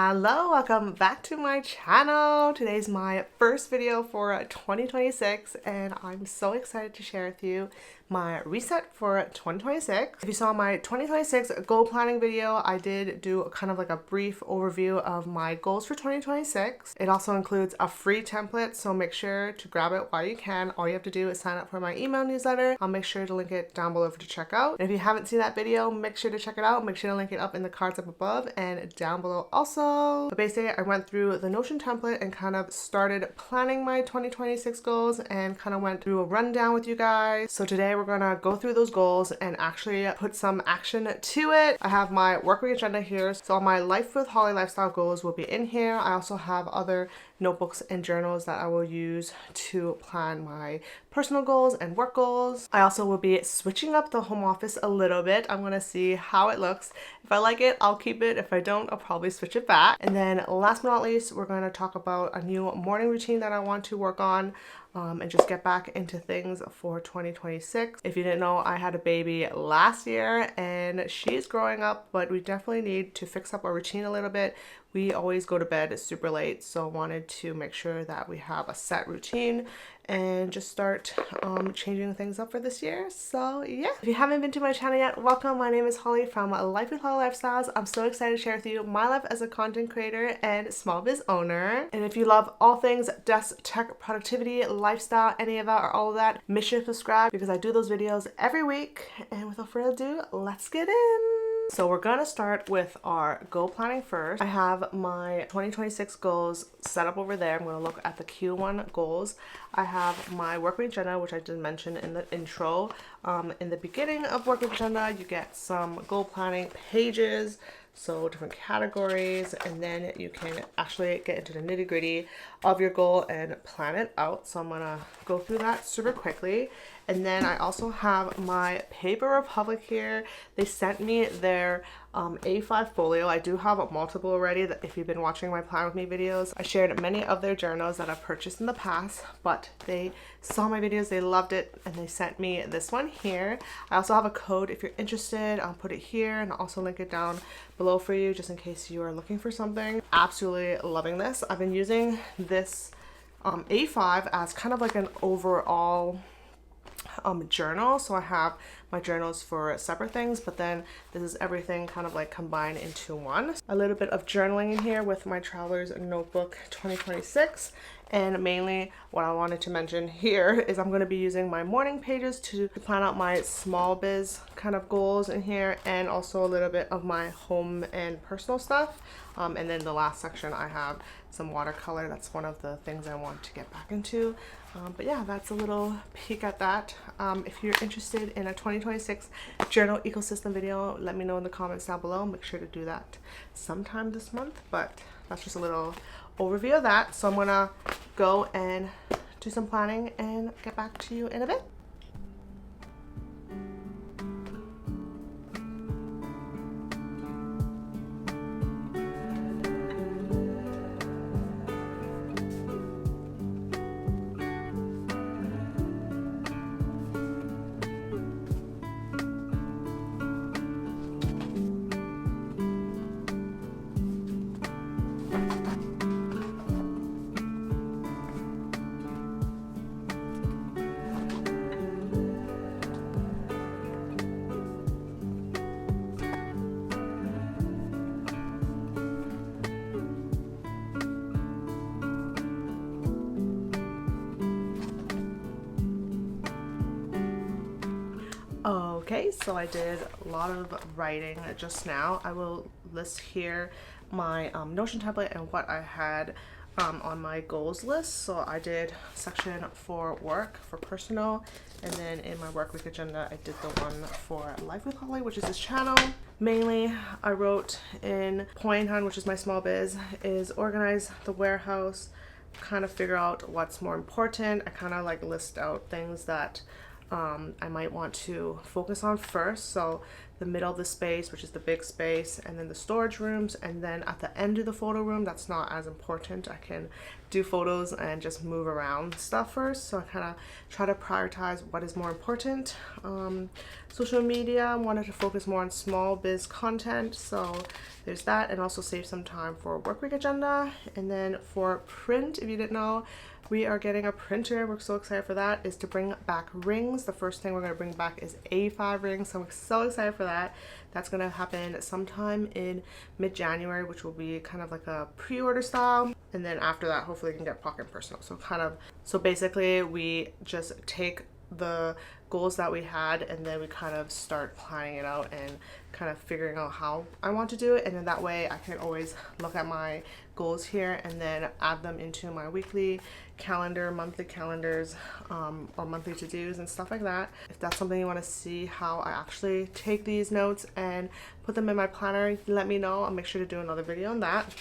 Hello, welcome back to my channel. Today's my first video for 2026 and I'm so excited to share with you my reset for 2026. If you saw my 2026 goal planning video, I did do kind of like a brief overview of my goals for 2026. It also includes a free template, so make sure to grab it while you can. All you have to do is sign up for my email newsletter. I'll make sure to link it down below for you to check out. And if you haven't seen that video, make sure to check it out. Make sure to link it up in the cards up above and down below also. But basically, I went through the Notion template and kind of started planning my 2026 goals and kind of went through a rundown with you guys. So today we're gonna go through those goals and actually put some action to it. I have my work week agenda here. So all my Life with Holly lifestyle goals will be in here. I also have other notebooks and journals that I will use to plan my personal goals and work goals. I also will be switching up the home office a little bit. I'm gonna see how it looks. If I like it, I'll keep it. If I don't, I'll probably switch it back. And then last but not least, we're gonna talk about a new morning routine that I want to work on and just get back into things for 2026. If you didn't know, I had a baby last year and she's growing up, but we definitely need to fix up our routine a little bit. We always go to bed super late, so I wanted to make sure that we have a set routine and just start changing things up for this year. So yeah, if you haven't been to my channel yet, welcome. My name is Holly from Life with Holly Lifestyles. I'm so excited to share with you my life as a content creator and small biz owner. And if you love all things desk, tech, productivity, lifestyle, any of that or all of that, make sure to subscribe because I do those videos every week. And without further ado, let's get in. So we're gonna start with our goal planning first. I have my 2026 goals set up over there. I'm gonna look at the Q1 goals. I have my work week agenda, which I did mention in the intro. In the beginning of work week agenda, you get some goal planning pages, so different categories, and then you can actually get into the nitty-gritty of your goal and plan it out. So I'm gonna go through that super quickly. And then I also have my Paper Republic here. They sent me their A5 folio. I do have multiple already. That if you've been watching my Plan With Me videos, I shared many of their journals that I've purchased in the past, but they saw my videos, they loved it, and they sent me this one here. I also have a code if you're interested. I'll put it here and I'll also link it down below for you just in case you are looking for something. Absolutely loving this. I've been using this A5 as kind of like an overall journal. So I have my journals for separate things, but then this is everything kind of like combined into one. A little bit of journaling in here with my Traveler's Notebook 2026. And mainly what I wanted to mention here is I'm going to be using my morning pages to plan out my small biz kind of goals in here, and also a little bit of my home and personal stuff. And then the last section I have some watercolor. That's one of the things I want to get back into. But yeah, that's a little peek at that. If you're interested in a 2026 journal ecosystem video, let me know in the comments down below. Make sure to do that sometime this month, but that's just a little overview of that. So I'm gonna go and do some planning and get back to you in a bit. Okay, so I did a lot of writing just now. I will list here my Notion template and what I had on my goals list. So I did section for work, for personal, and then in my work week agenda, I did the one for Life with Holly, which is this channel. Mainly, I wrote in point 1, which is my small biz, is organize the warehouse, kind of figure out what's more important. I kind of like list out things that I might want to focus on first. So the middle of the space, which is the big space, and then the storage rooms, and then at the end of the photo room, that's not as important. I can do photos and just move around stuff first. So I kind of try to prioritize what is more important. Social media, I wanted to focus more on small biz content, so there's that, and also save some time for work week agenda. And then for print, if you didn't know, we are getting a printer. We're so excited for that. Is to bring back rings. The first thing we're going to bring back is A5 rings, so I'm so excited for that. That's going to happen sometime in mid-January, which will be kind of like a pre-order style, and then after that hopefully we can get pocket and personal. So basically we just take the goals that we had, and then we kind of start planning it out and kind of figuring out how I want to do it, and then that way I can always look at my goals here and then add them into my weekly calendar, monthly calendars, or monthly to-dos and stuff like that. If that's something you want to see how I actually take these notes and put them in my planner, let me know. I'll make sure to do another video on that.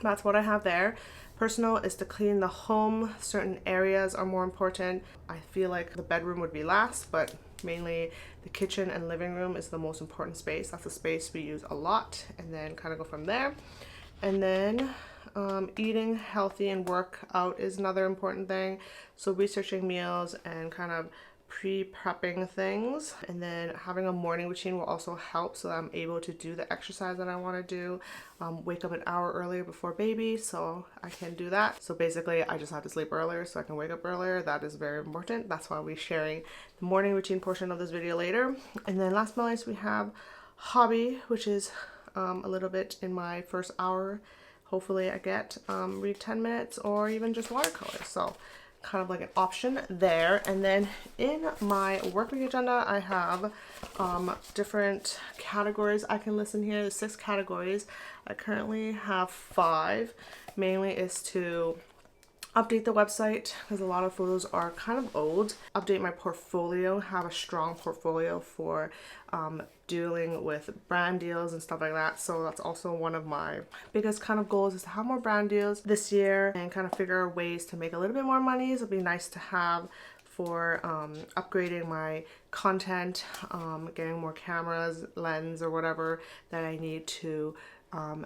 That's what I have there. Personal is to clean the home. Certain areas are more important. I feel like the bedroom would be last, but mainly the kitchen and living room is the most important space. That's a space we use a lot, and then kind of go from there. And then eating healthy and work out is another important thing. So researching meals and kind of pre-prepping things, and then having a morning routine will also help so that I'm able to do the exercise that I want to do. Wake up an hour earlier before baby so I can do that. So basically I just have to sleep earlier so I can wake up earlier. That is very important. That's why we're sharing the morning routine portion of this video later. And then last but not least, we have hobby, which is a little bit in my first hour. Hopefully I get read 10 minutes or even just watercolor. So kind of like an option there. And then in my work week agenda, I have different categories I can list in here. There's 6 categories. I currently have 5. Mainly is to update the website because a lot of photos are kind of old. Update my portfolio, have a strong portfolio for dealing with brand deals and stuff like that. So that's also one of my biggest kind of goals, is to have more brand deals this year and kind of figure out ways to make a little bit more money. So it'd be nice to have for upgrading my content, getting more cameras, lens, or whatever that I need to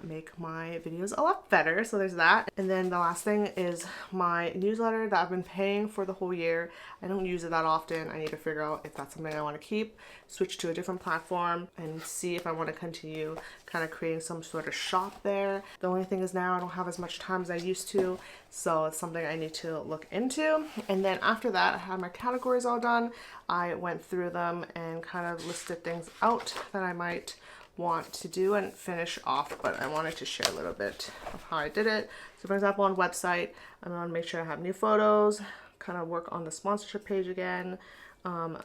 make my videos a lot better. So there's that. And then the last thing is my newsletter that I've been paying for the whole year. I don't use it that often. I need to figure out if that's something I want to keep, switch to a different platform, and see if I want to continue kind of creating some sort of shop there. The only thing is now I don't have as much time as I used to, so it's something I need to look into. And then after that, I had my categories all done. I went through them and kind of listed things out that I might want to do and finish off, but I wanted to share a little bit of how I did it. So for example, on website, I'm going to make sure I have new photos, kind of work on the sponsorship page again,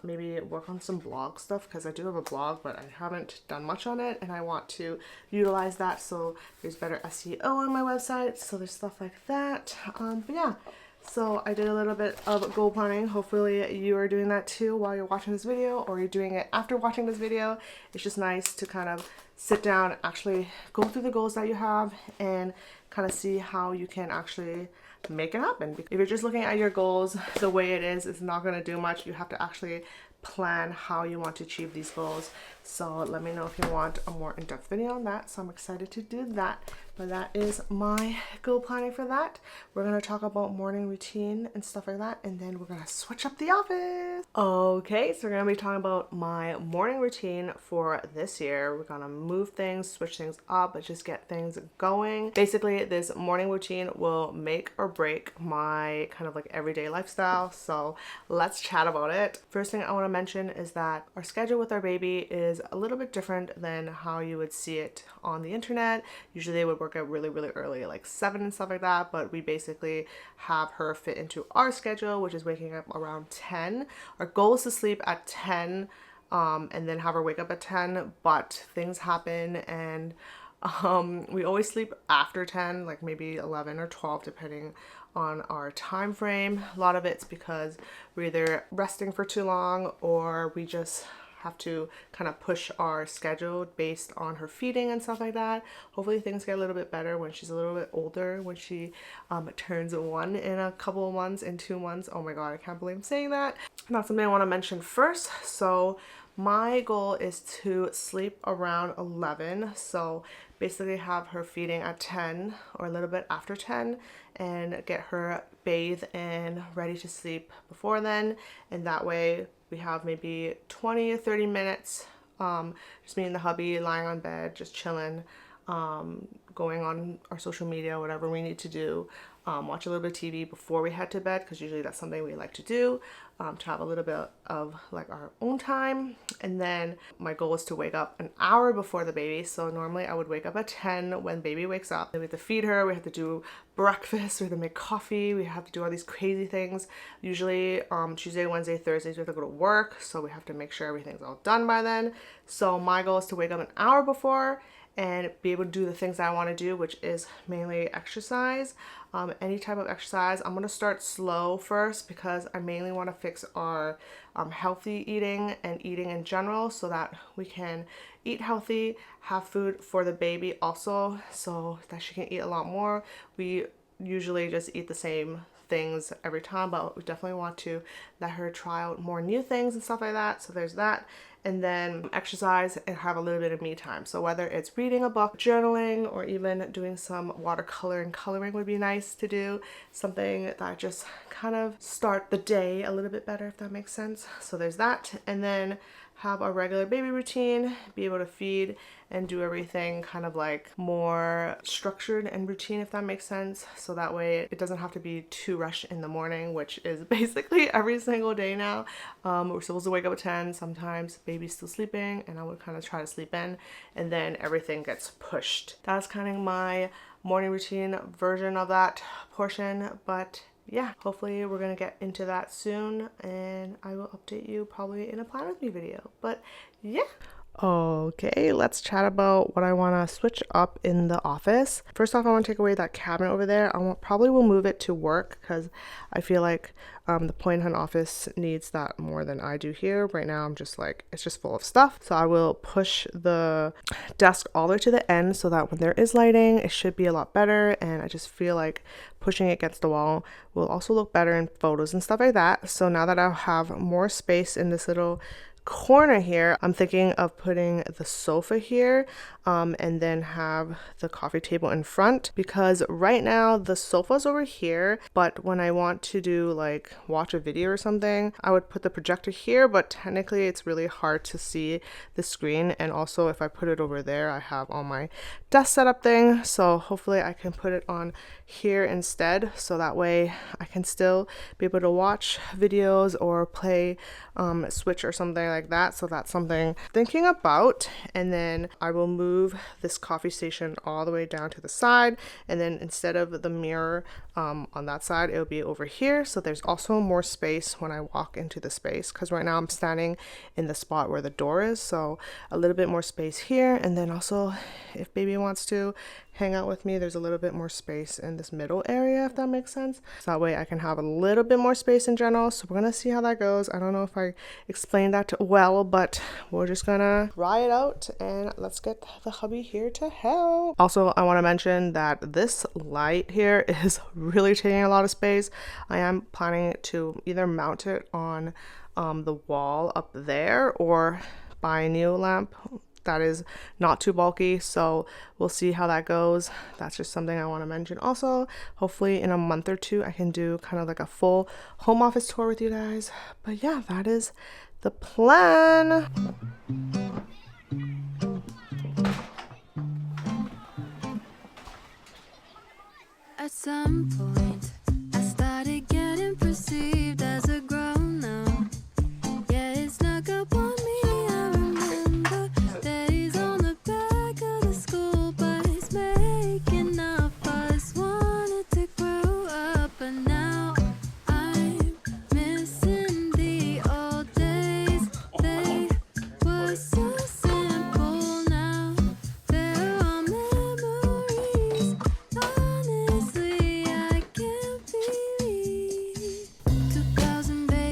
maybe work on some blog stuff because I do have a blog, but I haven't done much on it and I want to utilize that so there's better SEO on my website. So there's stuff like that. But yeah. So I did a little bit of goal planning. Hopefully you are doing that too while you're watching this video, or you're doing it after watching this video. It's just nice to kind of sit down, actually go through the goals that you have and kind of see how you can actually make it happen. If you're just looking at your goals the way it is, it's not going to do much. You have to actually plan how you want to achieve these goals. So let me know if you want a more in-depth video on that. So I'm excited to do that. But that is my goal planning for that. We're going to talk about morning routine and stuff like that, and then we're going to switch up the office. Okay, so we're going to be talking about my morning routine for this year. We're going to move things, switch things up, but just get things going. Basically, this morning routine will make or break my kind of like everyday lifestyle. So let's chat about it. First thing I want to mention is that our schedule with our baby is a little bit different than how you would see it on the internet. Usually they would work out really early, like 7 and stuff like that, but we basically have her fit into our schedule, which is waking up around 10. Our goal is to sleep at 10 and then have her wake up at 10, but things happen and we always sleep after 10, like maybe 11 or 12 depending on our time frame. A lot of it's because we're either resting for too long or we just have to kind of push our schedule based on her feeding and stuff like that. Hopefully things get a little bit better when she's a little bit older, when she turns 1 in a couple of months, in 2 months. Oh my god, I can't believe I'm saying that. That's something I want to mention first. So my goal is to sleep around 11. So basically have her feeding at 10 or a little bit after 10 and get her bathed and ready to sleep before then. And that way we have maybe 20 or 30 minutes, just me and the hubby lying on bed, just chilling, going on our social media, whatever we need to do, watch a little bit of TV before we head to bed, because usually that's something we like to do, to have a little bit of like our own time. And then my goal is to wake up an hour before the baby. So normally I would wake up at 10 when baby wakes up. Then we have to feed her, we have to do breakfast, we have to make coffee, we have to do all these crazy things. Usually Tuesday, Wednesday, Thursdays we have to go to work, so we have to make sure everything's all done by then. So my goal is to wake up an hour before and be able to do the things that I want to do, which is mainly exercise. Any type of exercise. I'm going to start slow first because I mainly want to fix our healthy eating and eating in general, so that we can eat healthy, have food for the baby also, so that she can eat a lot more. We usually just eat the same things every time, but we definitely want to let her try out more new things and stuff like that. So there's that. And then exercise and have a little bit of me time. So whether it's reading a book, journaling, or even doing some watercolor and coloring would be nice to do. Something that just kind of start the day a little bit better, if that makes sense. So there's that. And then have a regular baby routine, be able to feed and do everything kind of like more structured and routine, if that makes sense. So that way it doesn't have to be too rushed in the morning, which is basically every single day now. We're supposed to wake up at 10, sometimes baby's still sleeping and I would kind of try to sleep in, and then everything gets pushed. That's kind of my morning routine version of that portion, but yeah, hopefully we're gonna get into that soon, and I will update you probably in a plan with me video. But yeah. Okay, let's chat about what I want to switch up in the office. First off, I want to take away that cabinet over there. Probably will move it to work, because I feel like the point hunt office needs that more than I do here. Right now I'm just like, it's just full of stuff. So I will push the desk all the way to the end so that when there is lighting, it should be a lot better. And I just feel like pushing it against the wall will also look better in photos and stuff like that. So now that I'll have more space in this little corner here, I'm thinking of putting the sofa here, and then have the coffee table in front, because right now the sofa's over here, but when I want to do like watch a video or something, I would put the projector here, but technically it's really hard to see the screen. And also if I put it over there, I have all my desk setup thing, so hopefully I can put it on here instead, so that way I can still be able to watch videos or play Switch or something like that. So that's something I'm thinking about. And then I will move this coffee station all the way down to the side, and then instead of the mirror on that side, it'll be over here, so there's also more space when I walk into the space, because right now I'm standing in the spot where the door is, so a little bit more space here. And then also if baby wants to hang out with me, there's a little bit more space in this middle area, if that makes sense. So that way I can have a little bit more space in general. So we're gonna see how that goes. I don't know if I explained that well, but we're just gonna try it out, and let's get the hubby here to help. Also, I want to mention that this light here is really taking a lot of space. I am planning to either mount it on the wall up there, or buy a new lamp that is not too bulky, so we'll see how that goes. That's just something I want to mention. Also, hopefully in a month or two I can do kind of like a full home office tour with you guys. But yeah, that is the plan. At some point I started getting perceived as a grown-up. Yeah, it snuck up on me. I remember days on the back of the school bus, making up us, wanted to grow up. But now I'm missing the old days. They were so simple. Now there are memories. Honestly, I can't believe 2000, baby.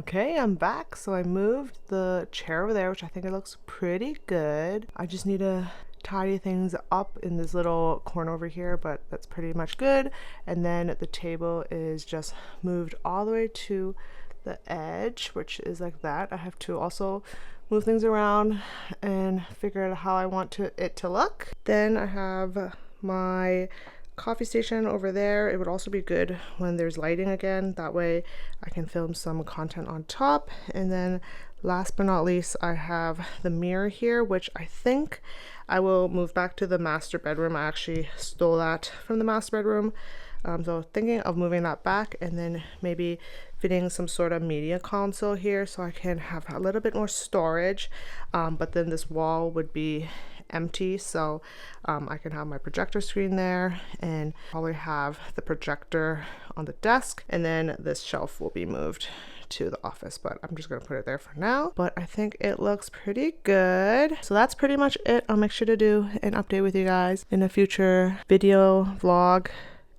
Okay, I'm back. So I moved the chair over there, which I think it looks pretty good. I just need to tidy things up in this little corner over here, but that's pretty much good. And then the table is just moved all the way to the edge, which is like that. I have to also move things around and figure out how I want it to look. Then I have my coffee station over there. It would also be good when there's lighting again. That way I can film some content on top. And then last but not least, I have the mirror here, which I think I will move back to the master bedroom. I actually stole that from the master bedroom. So thinking of moving that back and then maybe fitting some sort of media console here so I can have a little bit more storage. But then this wall would be empty, so I can have my projector screen there and probably have the projector on the desk, and then this shelf will be moved to the office, but I'm just gonna put it there for now. But I think it looks pretty good. So that's pretty much it. I'll make sure to do an update with you guys in a future video vlog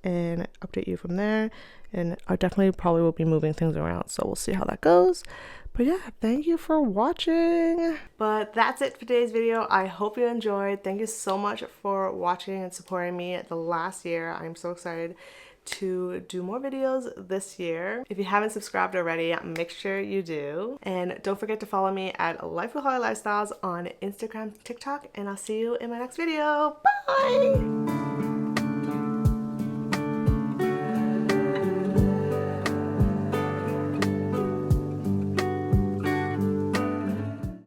and update you from there. And I definitely probably will be moving things around, so we'll see how that goes. But yeah, thank you for watching. But that's it for today's video. I hope you enjoyed. Thank you so much for watching and supporting me the last year. I'm so excited to do more videos this year. If you haven't subscribed already, make sure you do. And don't forget to follow me at Life with Holly Lifestyles on Instagram, TikTok, and I'll see you in my next video. Bye!